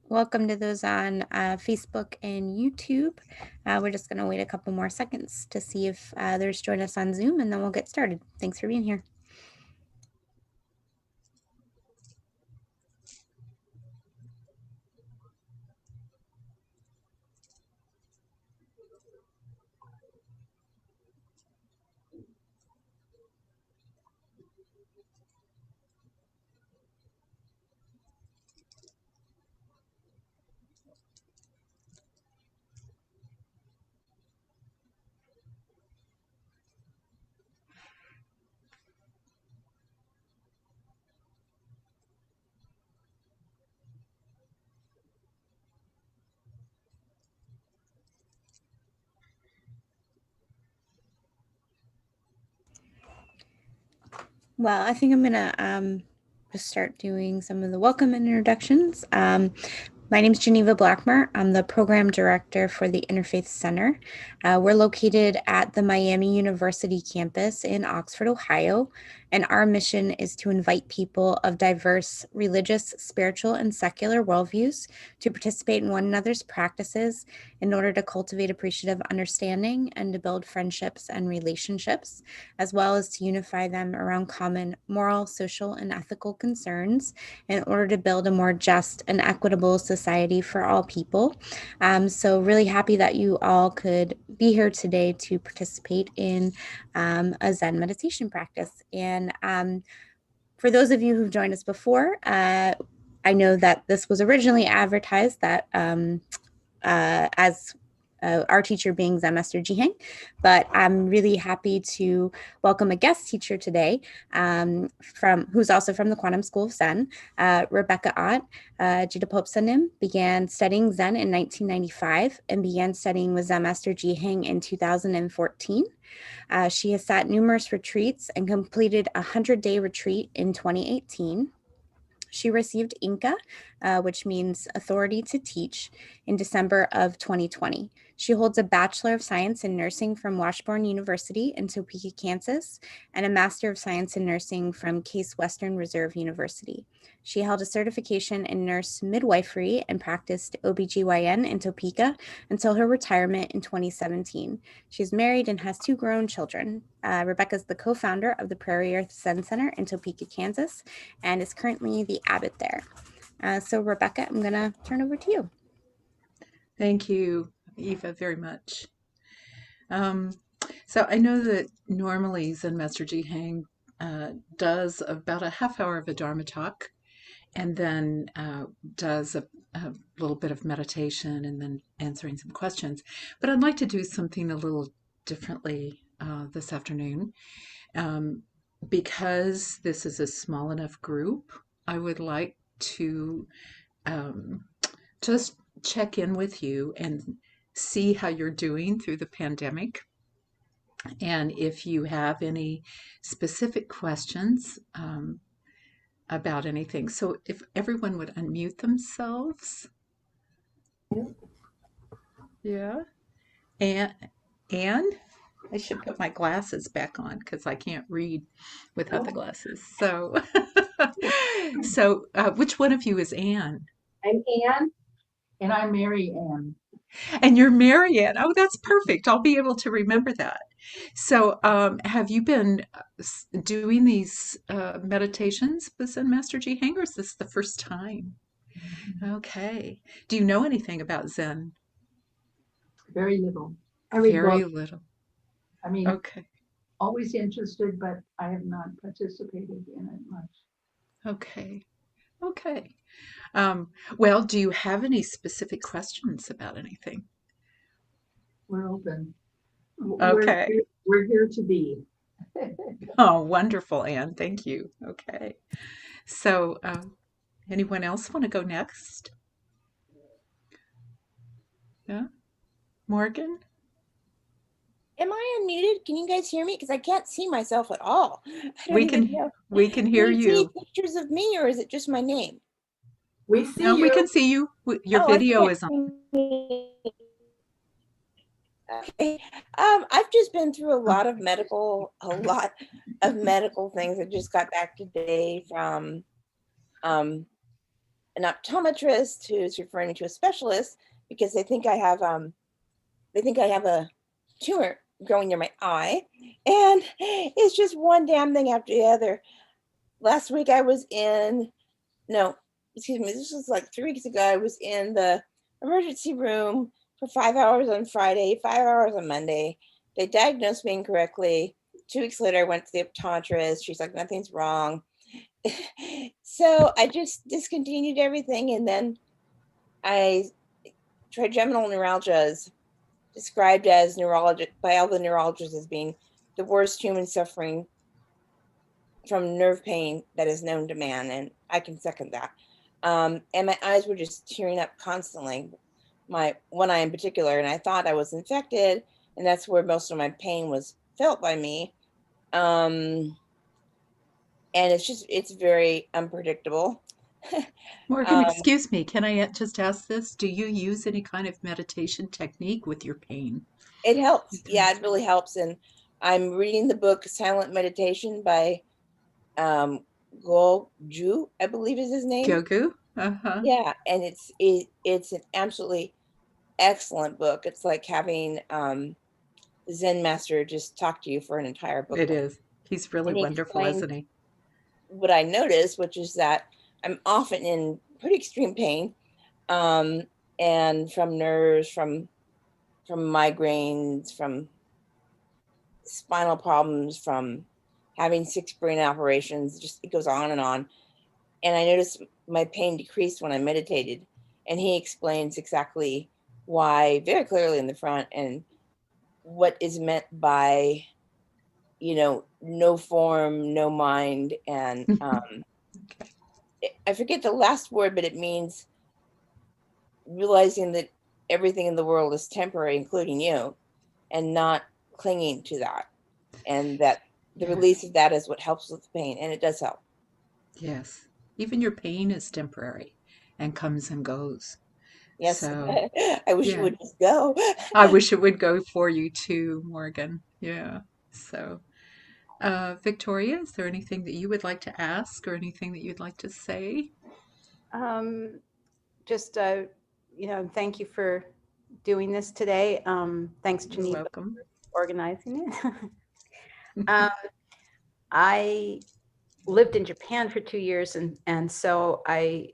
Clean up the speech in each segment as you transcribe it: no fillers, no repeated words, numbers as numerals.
Welcome to those on Facebook and YouTube. We're just going to wait a couple more seconds to see if others join us on Zoom, and then we'll get started. Thanks for being here. Well, I think I'm going to just start doing some of the welcome and introductions. My name is Geneva Blackmer. I'm the program director for the Interfaith Center. We're located at the Miami University campus in Oxford, Ohio, and our mission is to invite people of diverse religious, spiritual, and secular worldviews to participate in one another's practices in order to cultivate appreciative understanding and to build friendships and relationships, as well as to unify them around common moral, social, and ethical concerns in order to build a more just and equitable society for all people. So really happy that you all could be here today to participate in a Zen meditation practice. And for those of you who've joined us before, I know that this was originally advertised that as our teacher being Zen Master Ji Haeng, but I'm really happy to welcome a guest teacher today who's also from the Quantum School of Zen, Rebecca Otte JDPSN began studying Zen in 1995 and began studying with Zen Master Ji Haeng in 2014. She has sat numerous retreats and completed a 100-day retreat in 2018. She received inka, which means authority to teach, in December of 2020. She holds a Bachelor of Science in Nursing from Washburn University in Topeka, Kansas, and a Master of Science in Nursing from Case Western Reserve University. She held a certification in Nurse-midwifery and practiced OBGYN in Topeka until her retirement in 2017. She's married and has 2 grown children. Rebecca is the co-founder of the Prairyerth Zen Center in Topeka, Kansas, and is currently the abbot there. So Rebecca, I'm going to turn over to you. Thank you, Eva, very much. So I know that normally Zen Master Ji Haeng does about a half hour of a Dharma talk, and then does a little bit of meditation and then answering some questions. But I'd like to do something a little differently this afternoon. Because this is a small enough group, I would like to just check in with you and see how you're doing through the pandemic. And if you have any specific questions about anything. So if everyone would unmute themselves. Yeah. And I should put my glasses back on because I can't read without the glasses. So, which one of you is Anne? I'm Anne. And I'm Mary Ann. And you're Marianne. Oh, that's perfect. I'll be able to remember that. So, have you been doing these meditations with Zen Master Ji Haeng, or is this the first time? Okay. Do you know anything about Zen? Very little. I read Very books. little. I mean, Okay. always interested, but I have not participated in it much. Okay. Okay. Well, do you have any specific questions about anything? We're open. Okay. We're here to be. Oh, wonderful, Anne. Thank you. Okay. So, anyone else want to go next? Yeah. Morgan? Am I unmuted? Can you guys hear me? Because I can't see myself at all. I don't We even can know. we can hear Can you see you. pictures of me, or is it just my name? We see No, we you. can see you. Your Oh, I video can't is on. see me. Okay. I've just been through a lot of medical things. I just got back today from an optometrist who's referring me to a specialist because they think I have a tumor growing near my eye, and it's just one damn thing after the other. Last week I was in, no, excuse me, this was like 3 weeks ago. I was in the emergency room for 5 hours on Friday, 5 hours on Monday. They diagnosed me incorrectly. 2 weeks later, I went to the optometrist. She's like, nothing's wrong. So I just discontinued everything. And then trigeminal neuralgia is described as by all the neurologists as being the worst human suffering from nerve pain that is known to man. And I can second that. And my eyes were just tearing up constantly, my one eye in particular. And I thought I was infected, and that's where most of my pain was felt by me. And it's very unpredictable. Morgan, excuse me, can I just ask this? Do you use any kind of meditation technique with your pain? It helps. Yeah, it really helps. And I'm reading the book Silent Meditation by Ju, I believe is his name. Gyogu? Uh-huh. Yeah, and it's an absolutely excellent book. It's like having Zen Master just talk to you for an entire book. It is. He's really wonderful, isn't he? What I noticed, which is that I'm often in pretty extreme pain, and from nerves, from migraines, from spinal problems, from having 6 brain operations. Just it goes on. And I noticed my pain decreased when I meditated, and he explains exactly why very clearly in the front, and what is meant by, no form, no mind. And I forget the last word, but it means realizing that everything in the world is temporary, including you, and not clinging to that. And that the release of that is what helps with the pain. And it does help. Yes. Even your pain is temporary and comes and goes. Yes. So, I wish it would just go. I wish it would go for you too, Morgan. Yeah. So, Victoria, is there anything that you would like to ask or anything that you'd like to say? Just, thank you for doing this today. Thanks, You're Geneva, welcome. for organizing it. I lived in Japan for 2 years, and so I've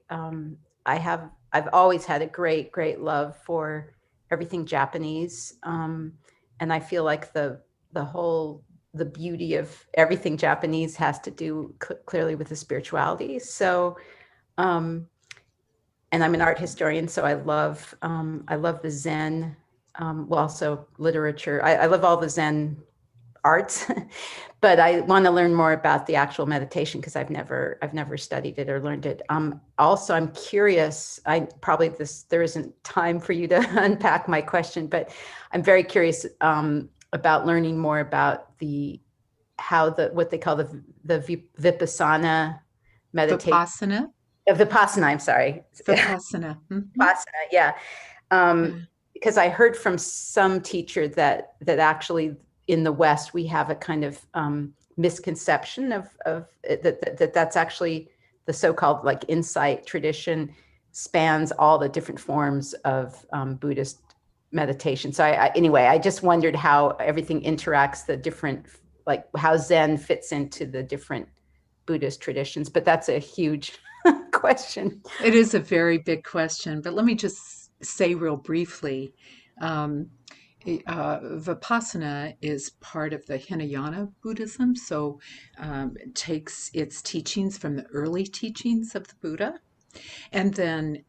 always had a great love for everything Japanese, and I feel like the beauty of everything Japanese has to do clearly with the spirituality. So, and I'm an art historian, so I love the Zen, also literature. I love all the Zen arts, but I want to learn more about the actual meditation because I've never studied it or learned it. Also, I'm curious. There isn't time for you to unpack my question, but I'm very curious about learning more about what they call the Vipassana meditation. Vipassana. I'm sorry. Vipassana. Vipassana. Yeah. Because I heard from some teacher that actually in the West, we have a kind of misconception of that's actually the so-called like insight tradition spans all the different forms of Buddhist meditation. So I just wondered how everything interacts, the different, like how Zen fits into the different Buddhist traditions. But that's a huge question. It is a very big question, but let me just say real briefly. Vipassana is part of the Hinayana Buddhism, so it takes its teachings from the early teachings of the Buddha. And then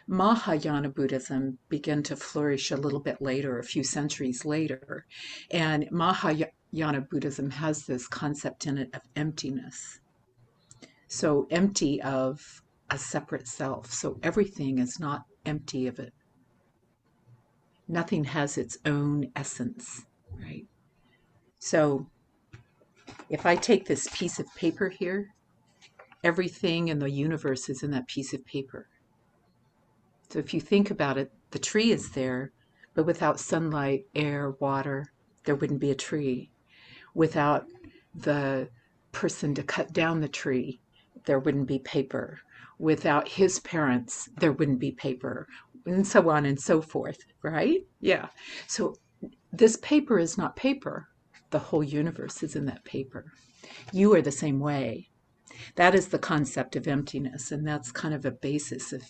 Mahayana Buddhism began to flourish a little bit later, a few centuries later. And Mahayana Buddhism has this concept in it of emptiness. So empty of a separate self. So everything is not empty of it. Nothing has its own essence, right? So if I take this piece of paper here, everything in the universe is in that piece of paper. So if you think about it, the tree is there, but without sunlight, air, water, there wouldn't be a tree. Without the person to cut down the tree, there wouldn't be paper. Without his parents, there wouldn't be paper, and so on and so forth, right? Yeah. So this paper is not paper. The whole universe is in that paper. You are the same way. That is the concept of emptiness, and that's kind of a basis of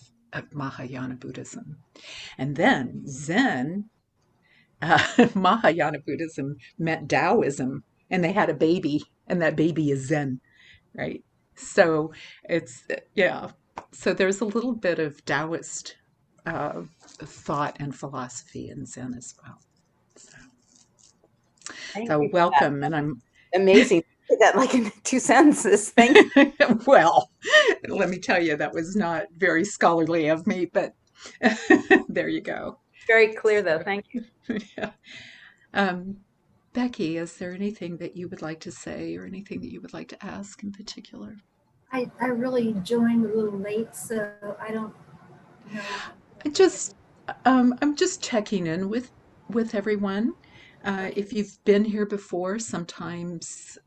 Mahayana Buddhism. And then Zen, Mahayana Buddhism met Taoism, and they had a baby, and that baby is Zen, right? So it's, yeah. So there's a little bit of Taoist thought and philosophy in Zen as well. Thank So you for welcome, that. and I'm Amazing. You did that like in 2 sentences. Thank you. well, let me tell you, that was not very scholarly of me, but there you go. Very clear, though. Thank you. Yeah. Becky, is there anything that you would like to say or anything that you would like to ask in particular? I really joined a little late, so I don't know. I'm just checking in with everyone. If you've been here before, sometimes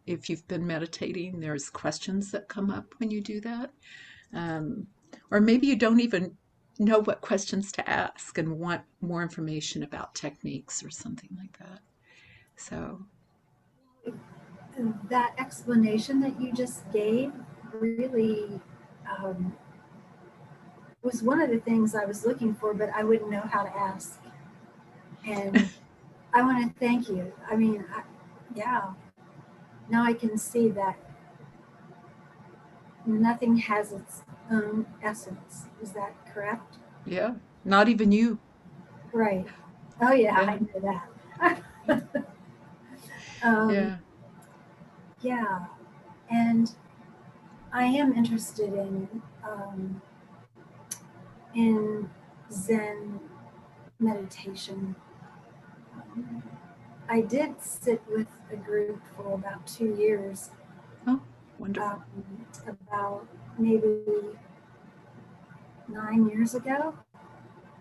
if you've been meditating, there's questions that come up when you do that. Or maybe you don't even know what questions to ask and want more information about techniques or something like that. So, That explanation that you just gave really was one of the things I was looking for, but I wouldn't know how to ask. And I want to thank you. I mean, yeah, now I can see that nothing has its own essence. Is that correct? yeah, not even you. Right. Oh, yeah, Yeah. I know that. Yeah. Yeah. And I am interested in Zen meditation. I did sit with a group for about 2 years, Oh, wonderful. about maybe 9 years ago,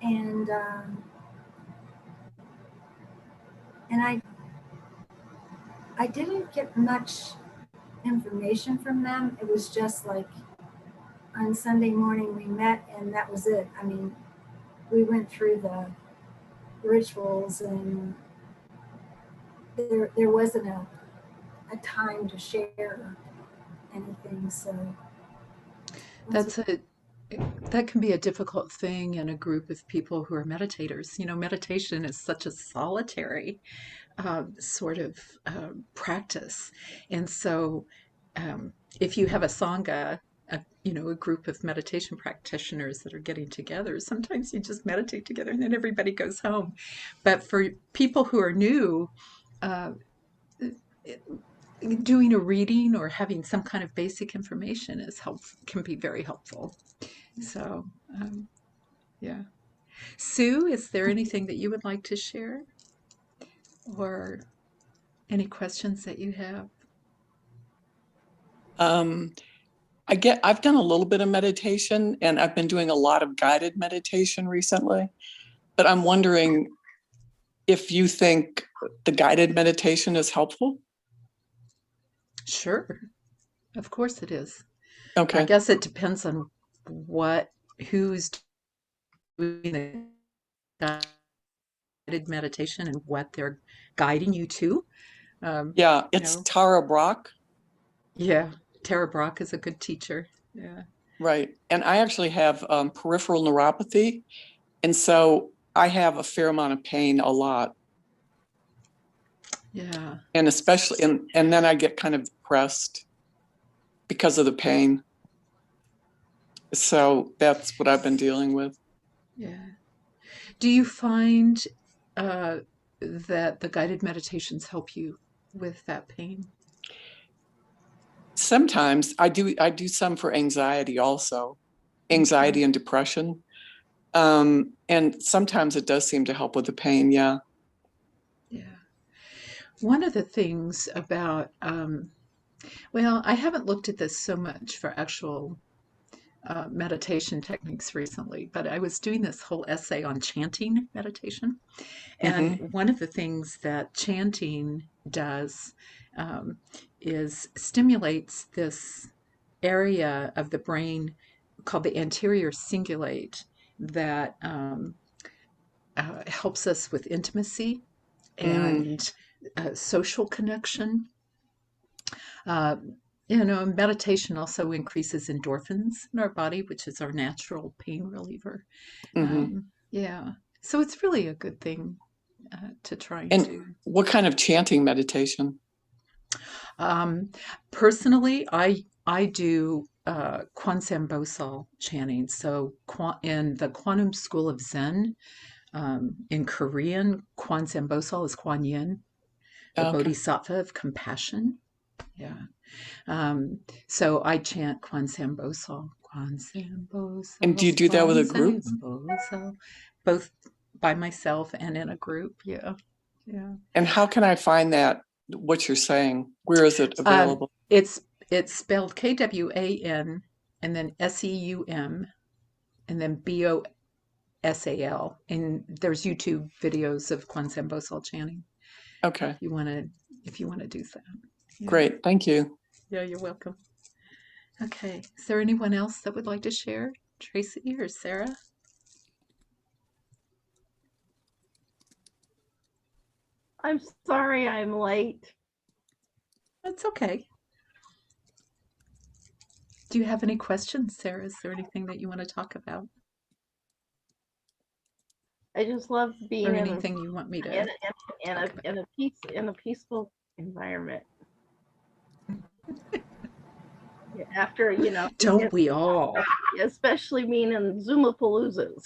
and I didn't get much information from them. It was just like on Sunday morning we met, and that was it. I mean, we went through the rituals, and there wasn't a time to share anything. So that can be a difficult thing in a group of people who are meditators. You know, meditation is such a solitary sort of practice, and so if you have a sangha, a group of meditation practitioners that are getting together, sometimes you just meditate together and then everybody goes home. But for people who are new, doing a reading or having some kind of basic information can be very helpful. So, yeah. Sue, is there anything that you would like to share? Or any questions that you have? I've done a little bit of meditation, and I've been doing a lot of guided meditation recently, but I'm wondering if you think the guided meditation is helpful. Sure, of course it is. Okay. I guess it depends on who's doing the guided meditation and what they're guiding you to. Yeah, it's Tara Brach. Yeah, Tara Brach is a good teacher. Yeah. Right. And I actually have peripheral neuropathy. And so I have a fair amount of pain a lot. Yeah. And especially, and then I get kind of depressed because of the pain. So that's what I've been dealing with. Yeah. Do you find that the guided meditations help you with that pain? Sometimes I do some for anxiety also, anxiety and depression. And sometimes it does seem to help with the pain. Yeah. Yeah. One of the things about, well, I haven't looked at this so much for actual meditation techniques recently, but I was doing this whole essay on chanting meditation. And one of the things that chanting does is stimulates this area of the brain called the anterior cingulate that helps us with intimacy and social connection. Meditation also increases endorphins in our body, which is our natural pain reliever. Yeah. So it's really a good thing to try and do. What kind of chanting meditation? Personally, I do Kwanzaa Bosal chanting. So in the Quantum School of Zen, in Korean, Kwanzaa Bosal is Kuan Yin, the Bodhisattva of compassion. Yeah. So I chant Kwanzaa Bosal. Kwanzaa Bosal. And do you do that with a group? Bosal, both by myself and in a group. Yeah. Yeah. And how can I find that, what you're saying? Where is it available? It's spelled KWAN and then SEUM and then BOSAL. And there's YouTube videos of Kwanzaa Bosal chanting. Okay. If you want to do that. Yeah. Great. Thank you. Yeah, you're welcome. Okay. Is there anyone else that would like to share? Tracy or Sarah? I'm sorry I'm late. That's okay. Do you have any questions, Sarah? Is there anything that you want to talk about? I just love being or anything you want me to in a peaceful environment. After don't we all? Especially being in Zoomapaloozas.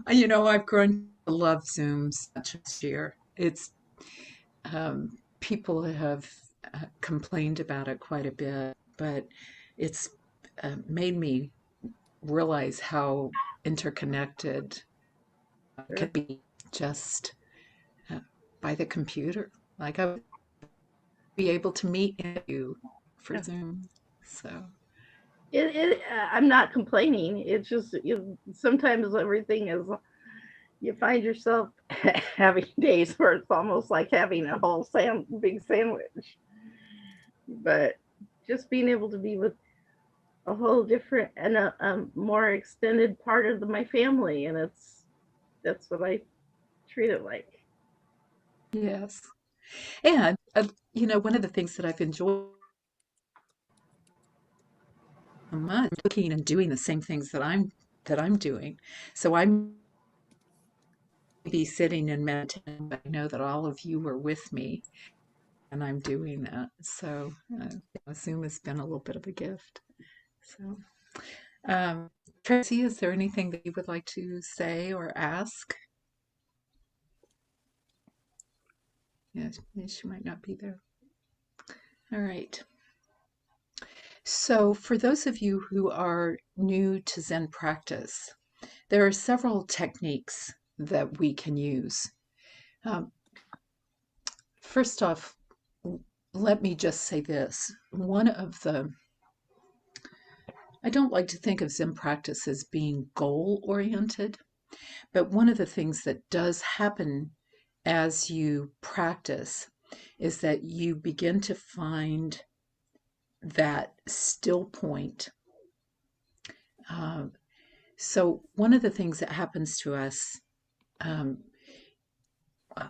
I've grown to love Zooms this year. It's people have complained about it quite a bit, but it's made me realize how interconnected it could be just by the computer. Like I would be able to meet you for Zoom. So I'm not complaining. It's just sometimes everything is. You find yourself having days where it's almost like having a whole big sandwich. But just being able to be with a whole different and a more extended part of my family, and that's what I treat it like. Yes. And one of the things that I've enjoyed much looking and doing the same things that I'm doing. So I'm be sitting and meditating, but I know that all of you are with me and I'm doing that. So Zoom has been a little bit of a gift. So Tracy, is there anything that you would like to say or ask? Yes, she might not be there. All right. So for those of you who are new to Zen practice, there are several techniques that we can use. First off, let me just say this. I don't like to think of Zen practice as being goal-oriented, but one of the things that does happen as you practice is that you begin to find that still point. So one of the things that happens to us,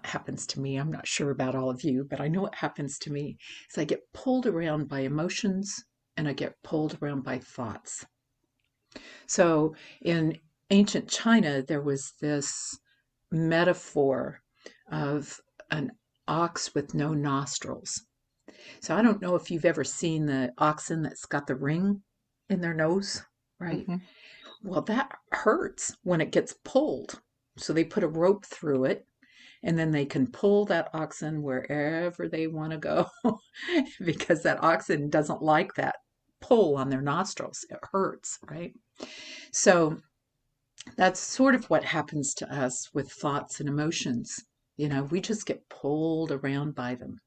happens to me, I'm not sure about all of you, but I know it happens to me, is I get pulled around by emotions and I get pulled around by thoughts. So in ancient China, there was this metaphor of an ox with no nostrils. So I don't know if you've ever seen the oxen that's got the ring in their nose, right? Mm-hmm. Well, that hurts when it gets pulled. So they put a rope through it, and then they can pull that oxen wherever they want to go because that oxen doesn't like that pull on their nostrils. It hurts, right? So that's sort of what happens to us with thoughts and emotions. We just get pulled around by them.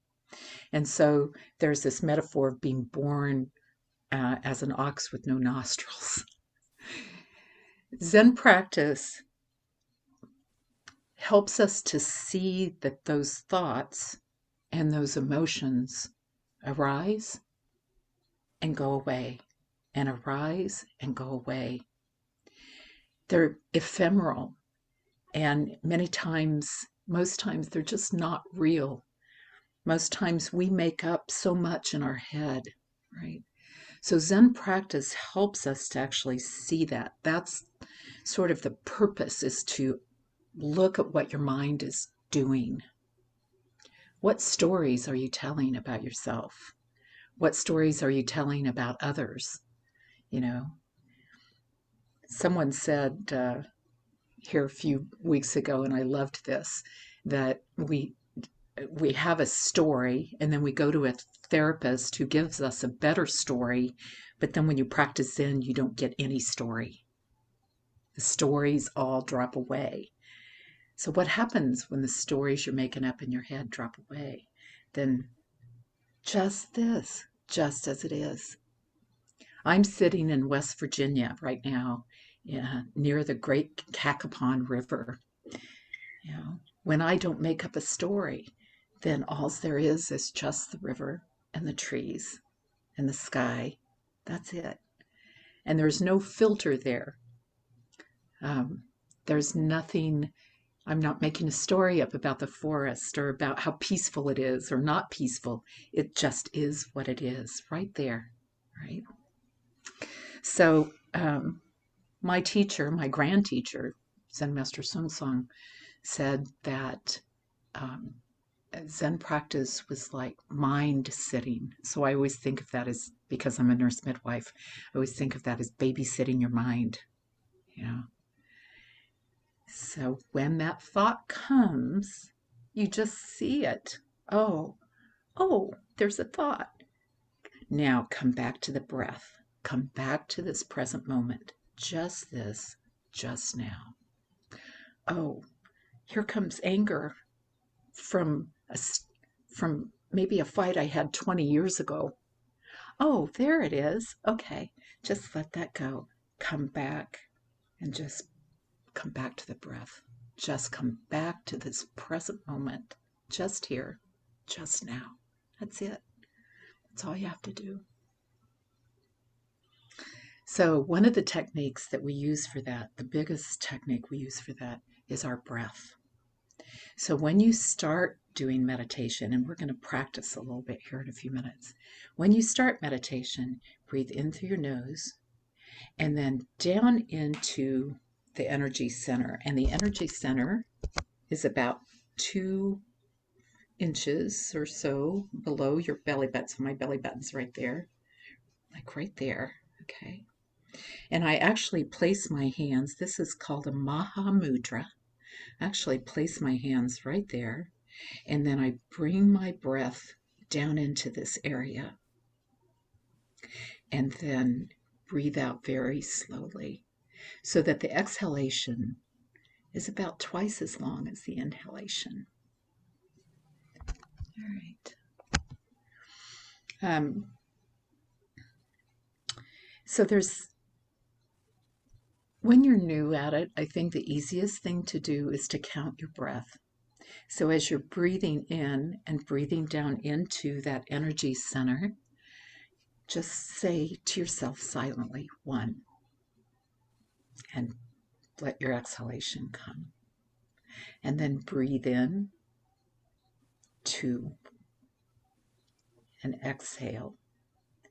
And so there's this metaphor of being born as an ox with no nostrils. Zen practice helps us to see that those thoughts and those emotions arise and go away, and arise and go away. They're ephemeral, and many times, most times, they're just not real. Most times we make up so much in our head, right? So Zen practice helps us to actually see that. That's sort of the purpose, is to look at what your mind is doing. What stories are you telling about yourself? What stories are you telling about others? You know, someone said here a few weeks ago, and I loved this, that we have a story, and then we go to a therapist who gives us a better story, but then when you practice Zen, you don't get any story. The stories all drop away. So what happens when the stories you're making up in your head drop away? Then just this, just as it is. I'm sitting in West Virginia right now, near the Great Cacapon River. You know, when I don't make up a story, then all there is just the river and the trees and the sky. That's it. And there's no filter there. There's nothing. I'm not making a story up about the forest or about how peaceful it is or not peaceful. It just is what it is right there, right? So my teacher, my grand teacher, Zen Master Sung Song, said that Zen practice was like mind sitting. So I always think of that as, because I'm a nurse midwife, I always think of that as babysitting your mind, you know. So when that thought comes, you just see it. Oh, there's a thought. Now come back to the breath. Come back to this present moment. Just this, just now. Oh, here comes anger from maybe a fight I had 20 years ago. Oh, there it is. Okay, just let that go. Come back and just come back to the breath. Just come back to this present moment. Just here, just now. That's it. That's all you have to do. So one of the techniques that we use for that, the biggest technique we use for that, is our breath. So when you start doing meditation, and we're going to practice a little bit here in a few minutes. When you start meditation, breathe in through your nose and then down into the energy center. And the energy center is about 2 inches or so below your belly button. So my belly button's right there, like right there. Okay. And I actually place my hands, this is called a Maha Mudra. I actually place my hands right there, and then I bring my breath down into this area, and then breathe out very slowly, so that the exhalation is about twice as long as the inhalation. All right. So when you're new at it, I think the easiest thing to do is to count your breath. So as you're breathing in and breathing down into that energy center, just say to yourself silently, 1, and let your exhalation come. And then breathe in, 2, and exhale.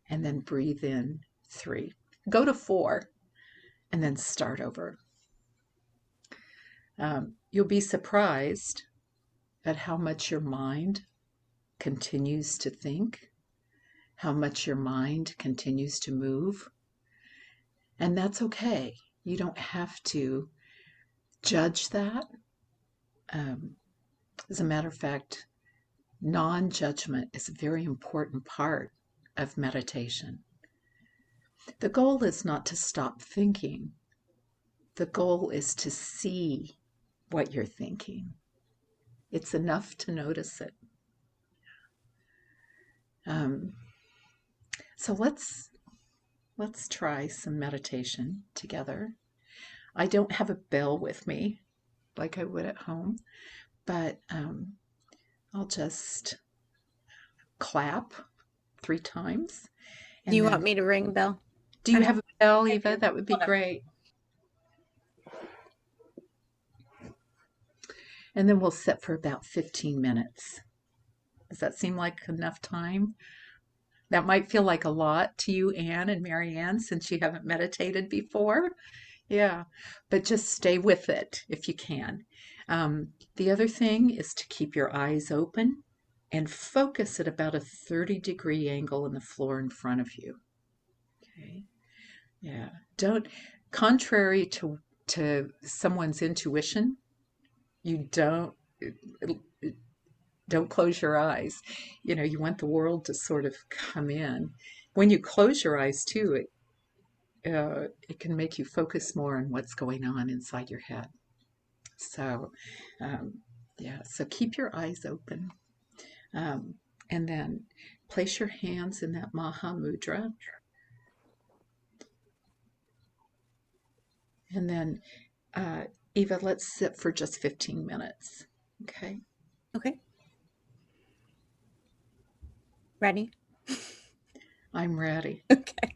And then breathe in, 3. Go to 4, and then start over. You'll be surprised at how much your mind continues to think, how much your mind continues to move. And that's okay. You don't have to judge that. As a matter of fact, non-judgment is a very important part of meditation. The goal is not to stop thinking. The goal is to see what you're thinking. It's enough to notice it. So let's try some meditation together. I don't have a bell with me like I would at home, but I'll just clap 3 times. Do you want me to ring bell? Do you have a bell, Eva? That would be great. And then we'll sit for about 15 minutes. Does that seem like enough time? That might feel like a lot to you, Anne and Marianne, since you haven't meditated before. Yeah, but just stay with it if you can. The other thing is to keep your eyes open and focus at about a 30-degree angle in the floor in front of you. Okay. Yeah. Contrary to someone's intuition, you don't close your eyes. You want the world to sort of come in. When you close your eyes too, it can make you focus more on what's going on inside your head. So, so keep your eyes open. And then place your hands in that Maha Mudra. And then, Eva, let's sit for just 15 minutes. Okay? Okay. Ready? I'm ready. Okay.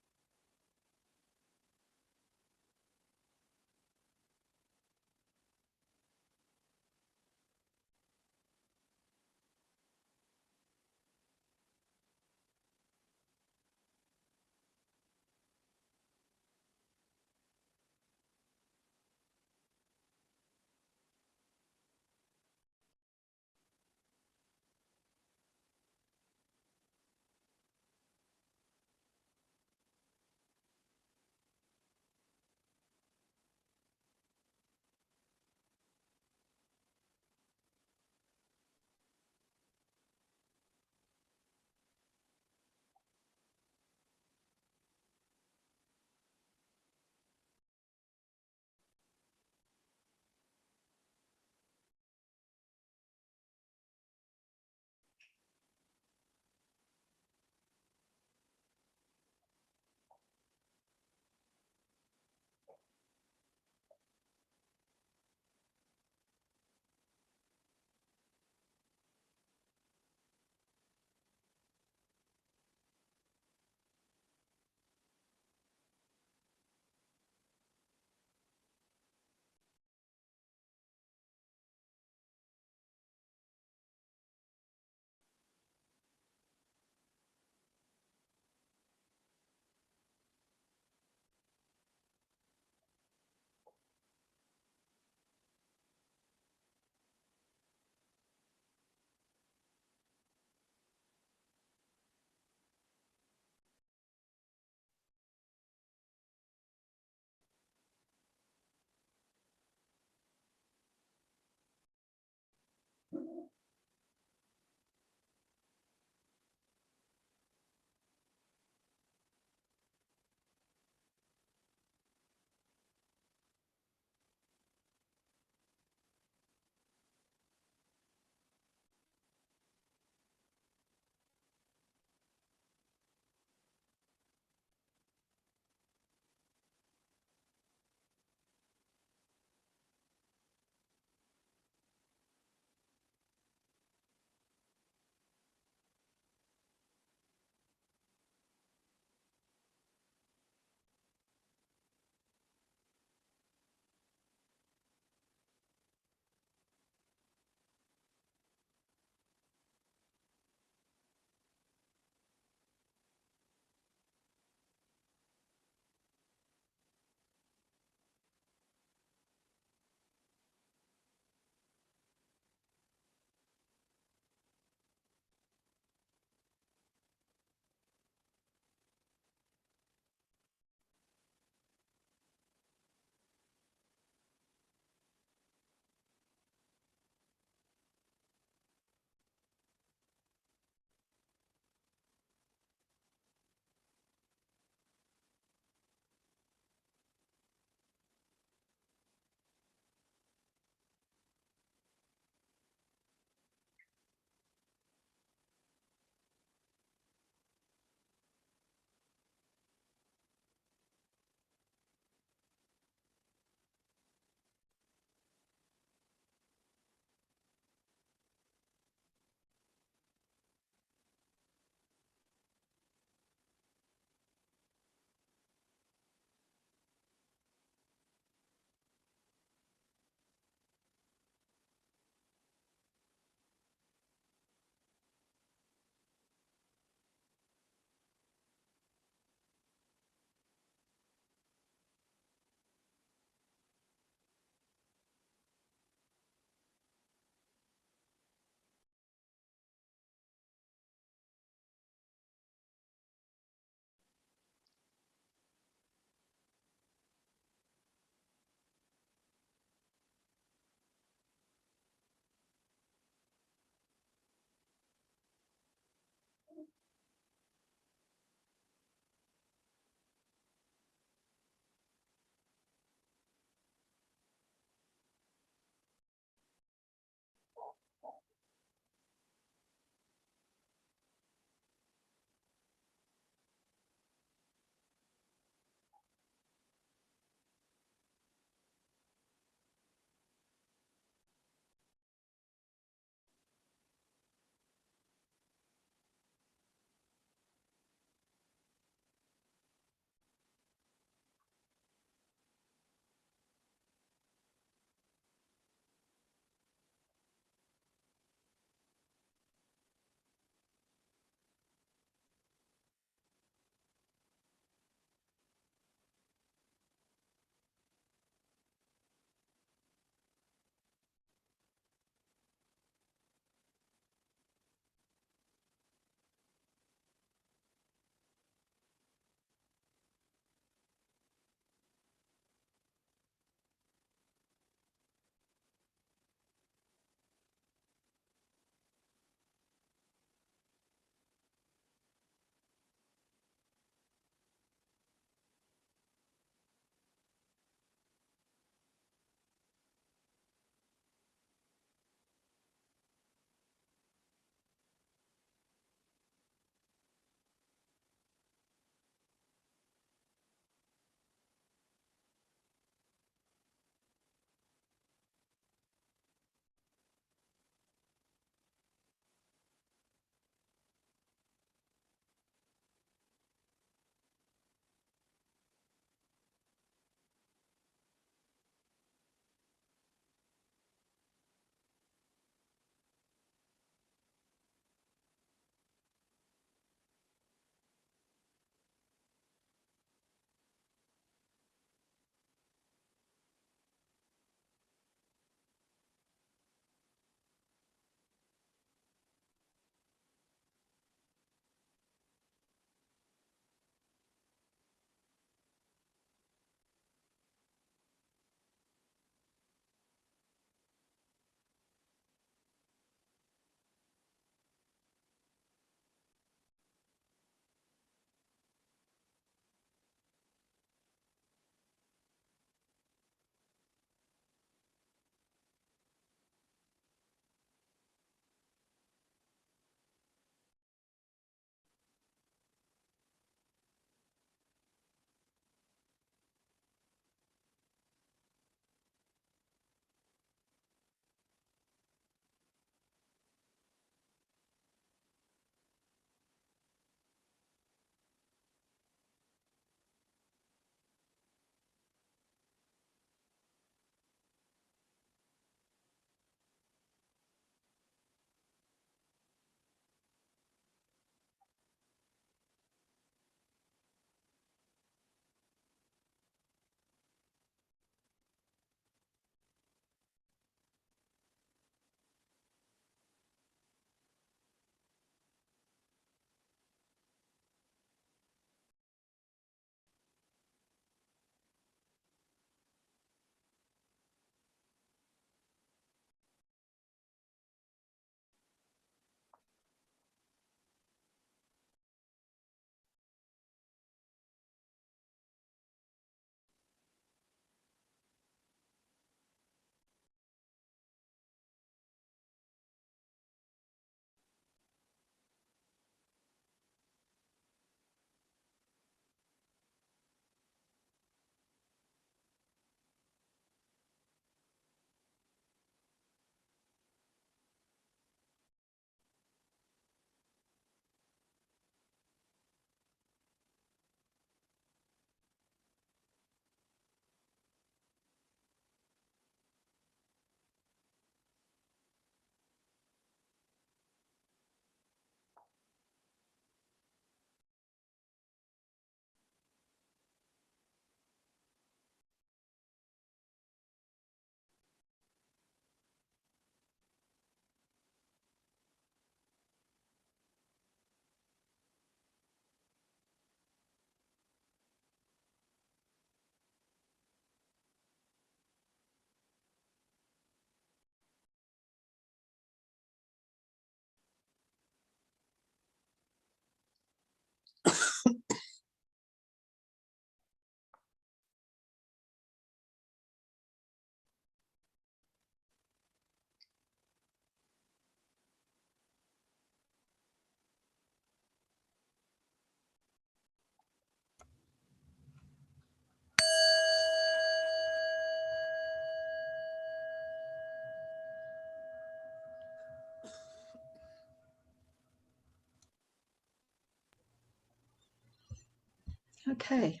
Okay.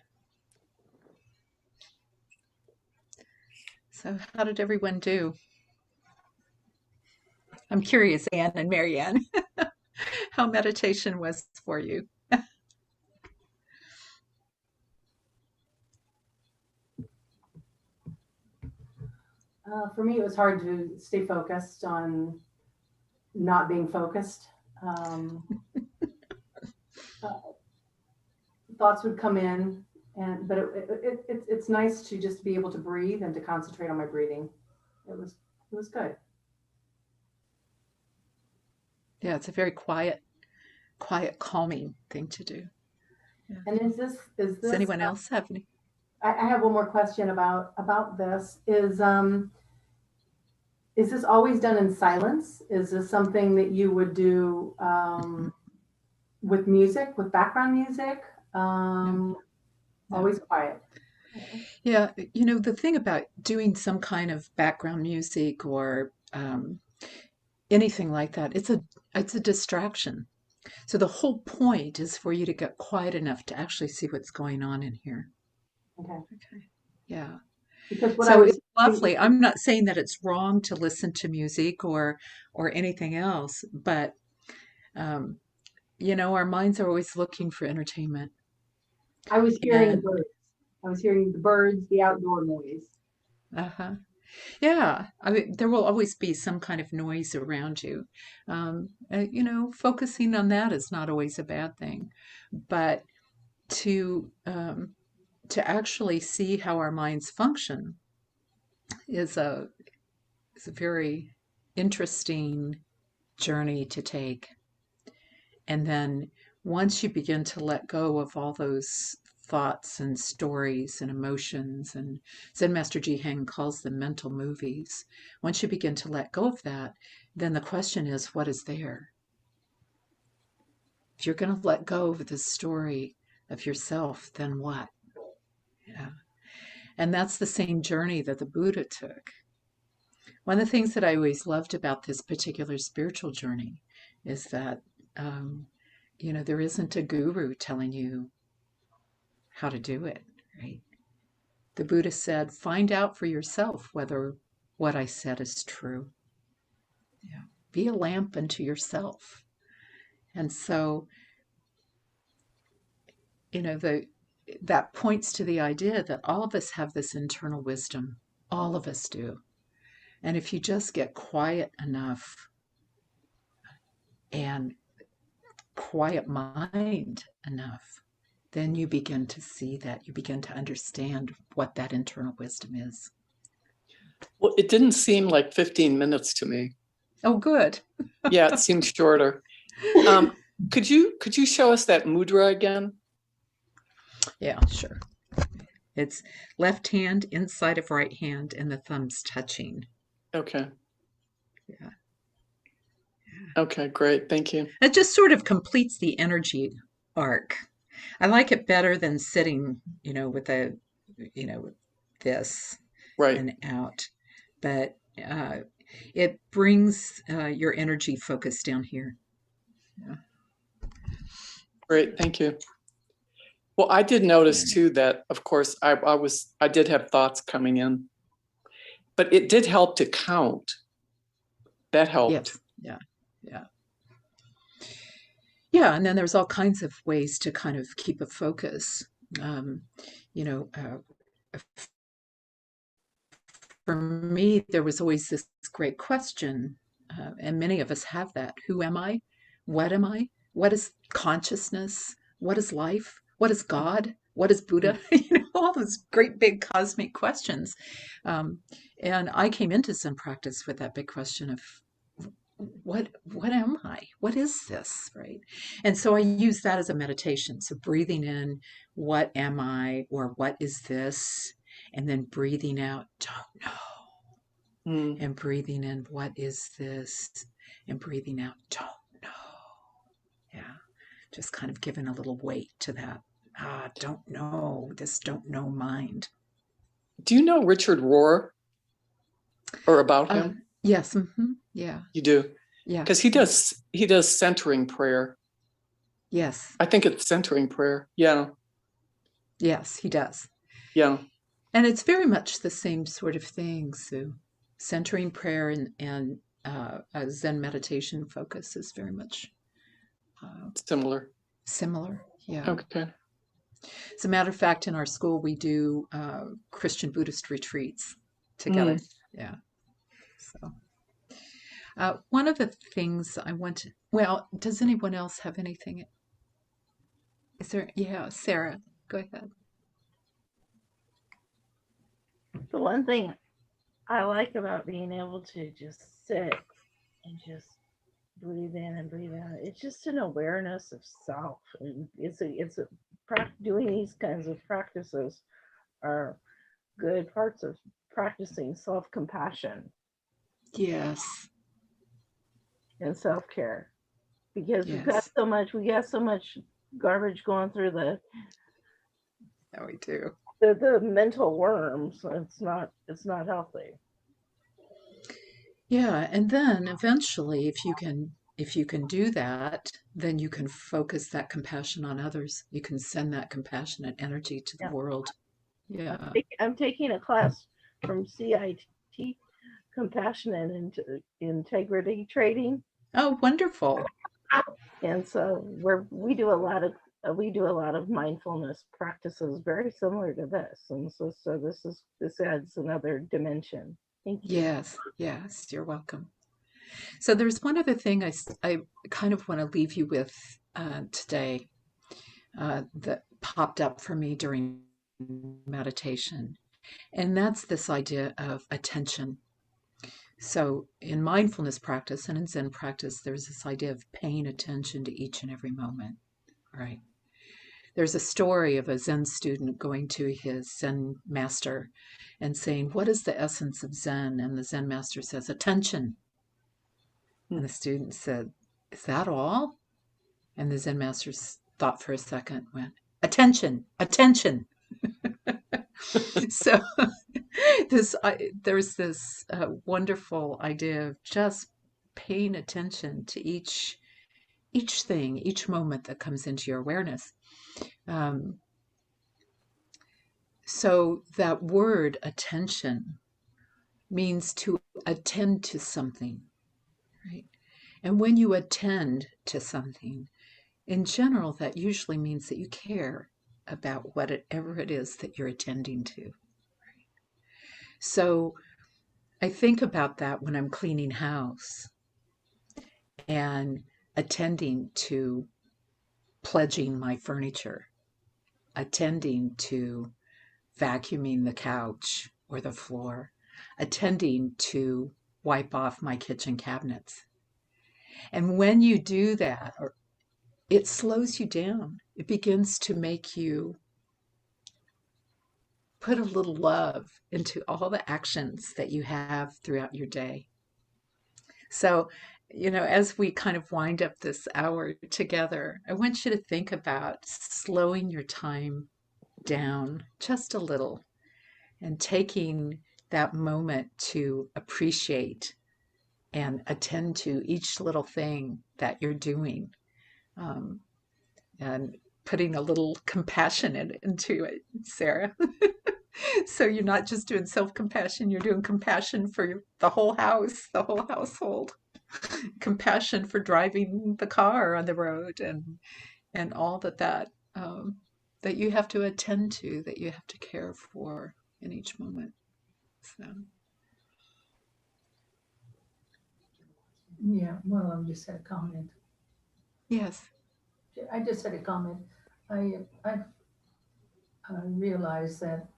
So how did everyone do? I'm curious, Anne and Marianne, how meditation was for you. For me, it was hard to stay focused on not being focused. Thoughts would come in, but it's nice to just be able to breathe and to concentrate on my breathing. It was good. Yeah, it's a very quiet, calming thing to do. Yeah. And is this Does anyone else have any? I have one more question about this. Is this always done in silence? Is this something that you would do with music, with background music? No. Always quiet. Yeah, you know, the thing about doing some kind of background music or anything like that, it's a distraction. So the whole point is for you to get quiet enough to actually see what's going on in here. Okay. Yeah. Because what So I was it's lovely. I'm not saying that it's wrong to listen to music or anything else, but you know, our minds are always looking for entertainment. I was hearing the birds. I was hearing the birds, the outdoor noise. Uh-huh. Yeah, I mean, there will always be some kind of noise around you. You know, focusing on that is not always a bad thing, but to actually see how our minds function is a very interesting journey to take. And then once you begin to let go of all those thoughts and stories and emotions, and Zen Master Ji Haeng calls them mental movies, once you begin to let go of that, then the question is, what is there? If you're going to let go of the story of yourself, then what? Yeah. And that's the same journey that the Buddha took. One of the things that I always loved about this particular spiritual journey is that you know, there isn't a guru telling you how to do it, right? The Buddha said, find out for yourself whether what I said is true. Yeah. Be a lamp unto yourself. And so, you know, that points to the idea that all of us have this internal wisdom. All of us do. And if you just get quiet enough and quiet mind enough, then you begin to see that, you begin to understand what that internal wisdom is. Well, it didn't seem like 15 minutes to me. Oh, good. Yeah, it seemed shorter. Could you show us that mudra again? Yeah, sure. It's left hand inside of right hand and the thumbs touching. Okay. Yeah. Okay, great. Thank you. It just sort of completes the energy arc. I like it better than sitting, you know, with this Right. and out. But it brings your energy focus down here. Yeah. Great. Thank you. Well, I did notice too that, of course, I did have thoughts coming in, but it did help to count. That helped. Yes. Yeah. Yeah. Yeah. And then there's all kinds of ways to kind of keep a focus. You know, for me, there was always this great question, and many of us have that. Who am I? What am I? What is consciousness? What is life? What is God? What is Buddha? You know, all those great big cosmic questions. And I came into Zen practice with that big question of what am I? What is this? Right? And so I use that as a meditation. So breathing in, what am I, or what is this? And then breathing out, don't know. And breathing in, what is this? And breathing out, don't know. Yeah. Just kind of giving a little weight to that. Don't know, this don't know mind. Do you know Richard Rohr or about him? Yes. Mm-hmm. Yeah. You do? Yeah. Because he does centering prayer. Yes. I think it's centering prayer. Yeah. Yes, he does. Yeah. And it's very much the same sort of thing, Sue. Centering prayer and a Zen meditation focus is very much Similar. similar. Yeah. Okay. As a matter of fact, in our school, we do Christian Buddhist retreats together. Yeah. So one of the things I want to, well, does anyone else have anything? Is there, yeah, Sarah, go ahead. The one thing I like about being able to just sit and just breathe in and breathe out, it's just an awareness of self. And doing these kinds of practices are good parts of practicing self-compassion. Yes. And self-care, because Yes. we got so much garbage going through Yeah, we do. the mental worms. It's not healthy. Yeah, and then eventually, if you can do that, then you can focus that compassion on others. You can send that compassionate energy to the world. Yeah. I'm taking a class from CIT, Compassion and Integrity Trading. Oh, wonderful. And so we do a lot of mindfulness practices very similar to this. And so this adds another dimension. Thank you. Yes, you're welcome. So there's one other thing I kind of want to leave you with today that popped up for me during meditation, and that's this idea of attention. So in mindfulness practice and in Zen practice, there's this idea of paying attention to each and every moment, right? There's a story of a Zen student going to his Zen master and saying, "What is the essence of Zen?" And the Zen master says, "Attention." And the student said, "Is that all?" And the Zen master thought for a second, went, "Attention, attention." So there's this wonderful idea of just paying attention to each thing, each moment that comes into your awareness. So that word attention means to attend to something, right? And when you attend to something, in general, that usually means that you care about whatever it is that you're attending to. So I think about that when I'm cleaning house and attending to pledging my furniture, attending to vacuuming the couch or the floor, attending to wipe off my kitchen cabinets. And when you do that, it slows you down. It begins to make you put a little love into all the actions that you have throughout your day. So, as we kind of wind up this hour together, I want you to think about slowing your time down just a little and taking that moment to appreciate and attend to each little thing that you're doing, and putting a little compassion into it, Sarah. So you're not just doing self-compassion, you're doing compassion for the whole house, the whole household. Compassion for driving the car on the road and all that you have to attend to, that you have to care for in each moment. So. Yeah, well, I just had a comment. Yes. I just had a comment. I realized that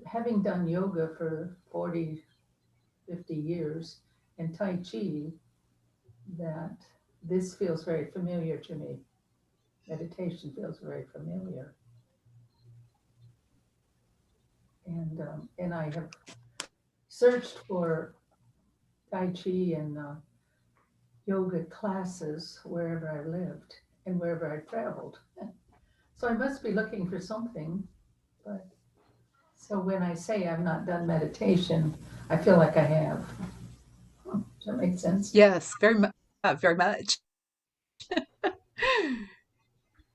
having done yoga for 40, 50 years and Tai Chi, that this feels very familiar to me. Meditation feels very familiar. And I have searched for Tai Chi and yoga classes wherever I lived and wherever I traveled. So I must be looking for something, but so when I say I've not done meditation, I feel like I have. Does that make sense? Yes, very much. Very much.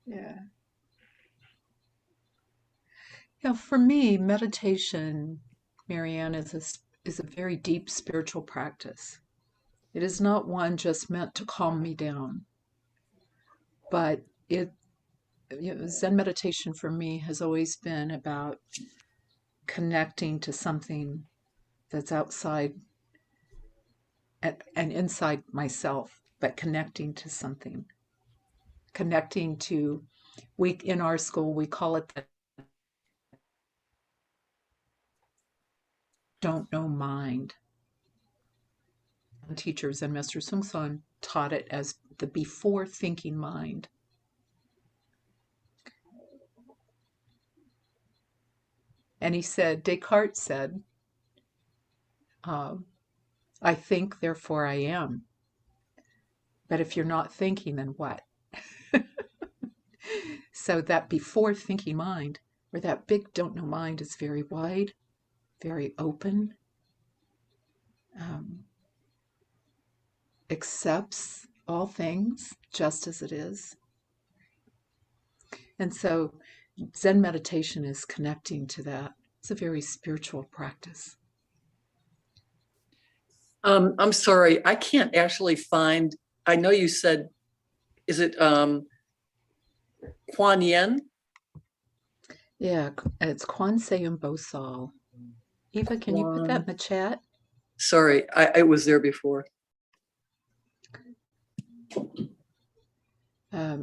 Yeah. Yeah, for me, meditation, Marianne, is a very deep spiritual practice. It is not one just meant to calm me down, but Zen meditation for me has always been about connecting to something that's outside and inside myself, but connecting to something, connecting to, in our school, we call it the don't know mind. The teacher, Zen Master Sung taught it as the before thinking mind. And he said, Descartes said, I think, therefore I am. But if you're not thinking, then what? So that before thinking mind, or that big don't know mind, is very wide, very open, accepts all things just as it is. And so Zen meditation is connecting to that. It's a very spiritual practice. I'm sorry, I can't actually find, I know you said, is it Kuan Yin? Yeah, it's Kwan Seum Bosal. Eva, can you put that in the chat? Sorry, I was there before. Yeah,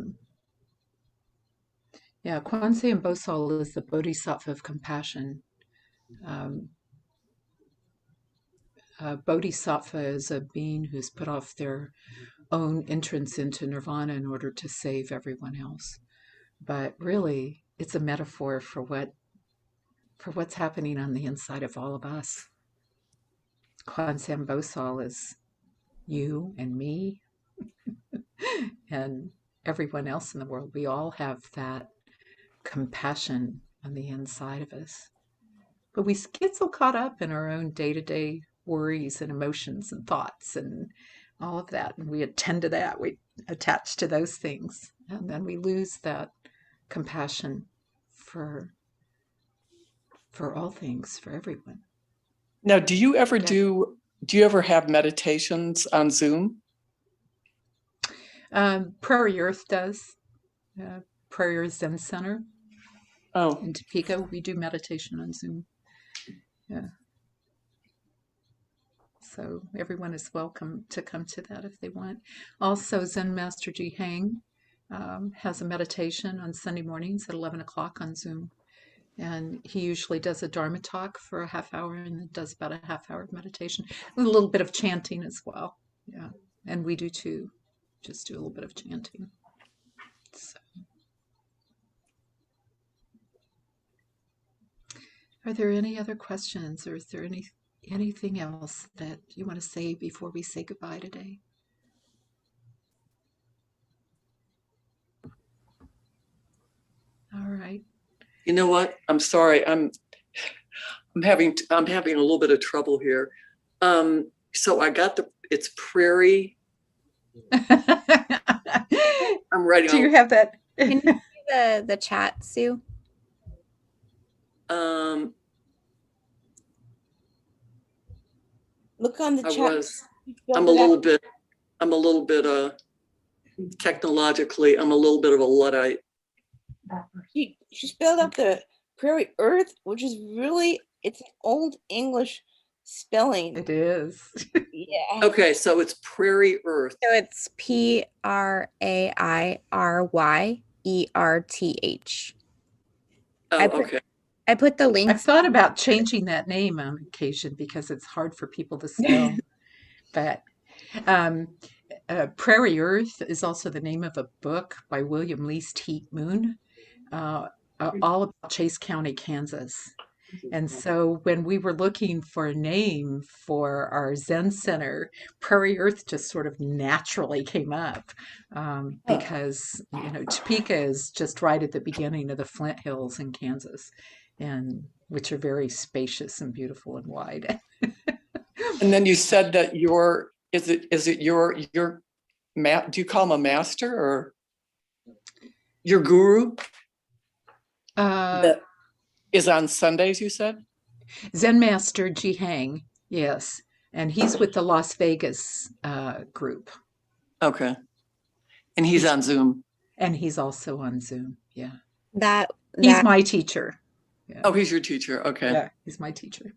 Kwan Seum Bosal is the Bodhisattva of compassion. Bodhisattva is a being who's put off their own entrance into nirvana in order to save everyone else. But really, it's a metaphor for what's happening on the inside of all of us. Kwan Seum Bosal is you and me and everyone else in the world. We all have that compassion on the inside of us. But we get so caught up in our own day-to-day worries and emotions and thoughts and all of that. And we attend to that. We attach to those things. And then we lose that compassion for all things, for everyone. Now, do you ever have meditations on Zoom? Prairyerth does. Prairyerth Zen Center. Oh. In Topeka, we do meditation on Zoom. Yeah. So everyone is welcome to come to that if they want. Also, Zen Master Ji Haeng has a meditation on Sunday mornings at 11 o'clock on Zoom. And he usually does a Dharma talk for a half hour and then does about a half hour of meditation. A little bit of chanting as well. Yeah. And we do too. Just do a little bit of chanting. So. Are there any other questions, or is there anything else that you want to say before we say goodbye today? All right. You know what? I'm sorry. I'm having a little bit of trouble here. So I got it's Prairie. I'm writing. Do you have that? Can you see the chat, Sue? Look on the chat. I'm a little bit technologically, I'm a little bit of a Luddite. She spelled out the Prairyerth, which is really, it's an old English spelling. It is. Yeah. Okay, so it's Prairyerth. So it's Praiyerth. Oh, okay. I put the links. I've thought about changing that name on occasion because it's hard for people to spell. But Prairyerth is also the name of a book by William Lease Teat Moon, all about Chase County, Kansas. And so when we were looking for a name for our Zen Center, Prairyerth just sort of naturally came up because, Topeka is just right at the beginning of the Flint Hills in Kansas, and which are very spacious and beautiful and wide. And then you said that is it your do you call him a master or your guru? is on Sundays, you said? Zen Master Ji Haeng, yes. And he's with the Las Vegas group. Okay. And he's on Zoom. And he's also on Zoom. Yeah. He's my teacher. Yeah. Oh, he's your teacher. Okay. Yeah, he's my teacher.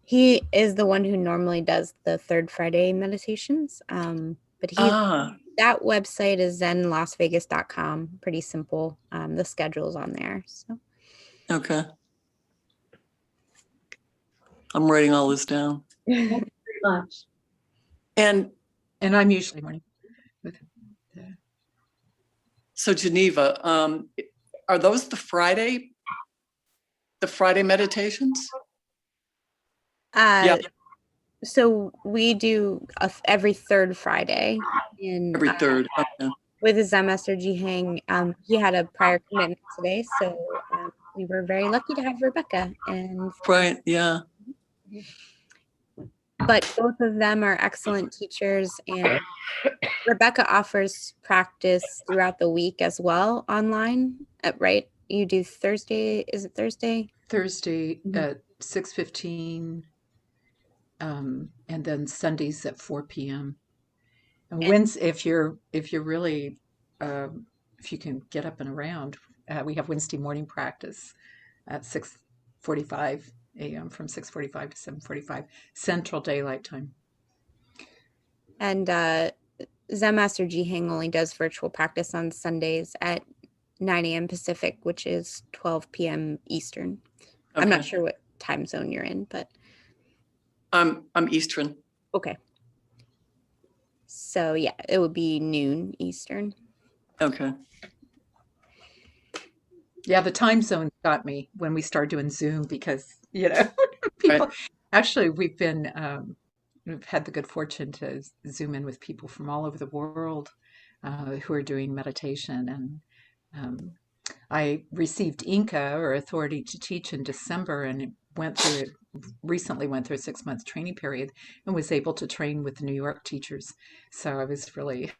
He is the one who normally does the third Friday meditations. But that website is zenlasvegas.com. Pretty simple. The schedule's on there. So. Okay. I'm writing all this down. Thank you very much. And I'm usually morning with him. Yeah. So Geneva, are those the Friday meditations? Yeah. So we do every third Friday. Every third. Okay. With Zen Master Ji Haeng. He had a prior commitment today, so we were very lucky to have Rebecca. And right, yeah. But both of them are excellent teachers, and Rebecca offers practice throughout the week as well online. Right? You do Thursday. Is it Thursday? Thursday at 6:15. And then Sundays at 4 p.m. And Wednesday, if you're really, if you can get up and around, we have Wednesday morning practice at 6:45 a.m. from 6:45 to 7:45 Central Daylight Time. And Zen Master Ji Haeng only does virtual practice on Sundays at 9 a.m. Pacific, which is 12 p.m. Eastern. Okay. I'm not sure what time zone you're in, but I'm Eastern. Okay. So yeah, it would be noon Eastern. Okay. Yeah, the time zone got me when we started doing Zoom because, people actually we've had the good fortune to Zoom in with people from all over the world who are doing meditation. And I received inka, or authority to teach, in December, and recently went through a 6-month training period and was able to train with the New York teachers. So I was really,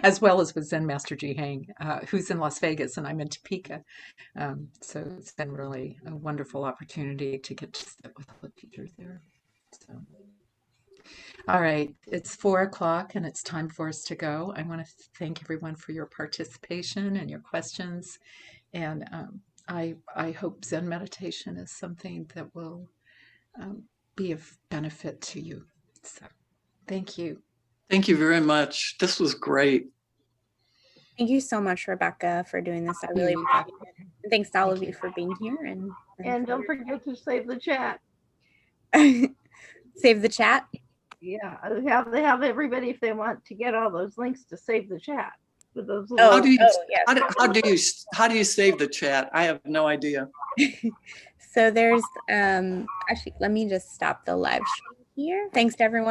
as well as with Zen Master Ji Haeng, who's in Las Vegas and I'm in Topeka. So it's been really a wonderful opportunity to get to sit with all the teachers there. So, all right, it's 4:00 and it's time for us to go. I want to thank everyone for your participation and your questions. And I hope Zen meditation is something that will be of benefit to you. So thank you. Thank you very much. This was great. Thank you so much, Rebecca, for doing this. I really appreciate it. And thanks to all of you for being here. And don't forget to save the chat. Save the chat? Yeah, they have everybody, if they want to get all those links, to save the chat. With those how do you save the chat? I have no idea. So there's actually, let me just stop the live stream here. Thanks to everyone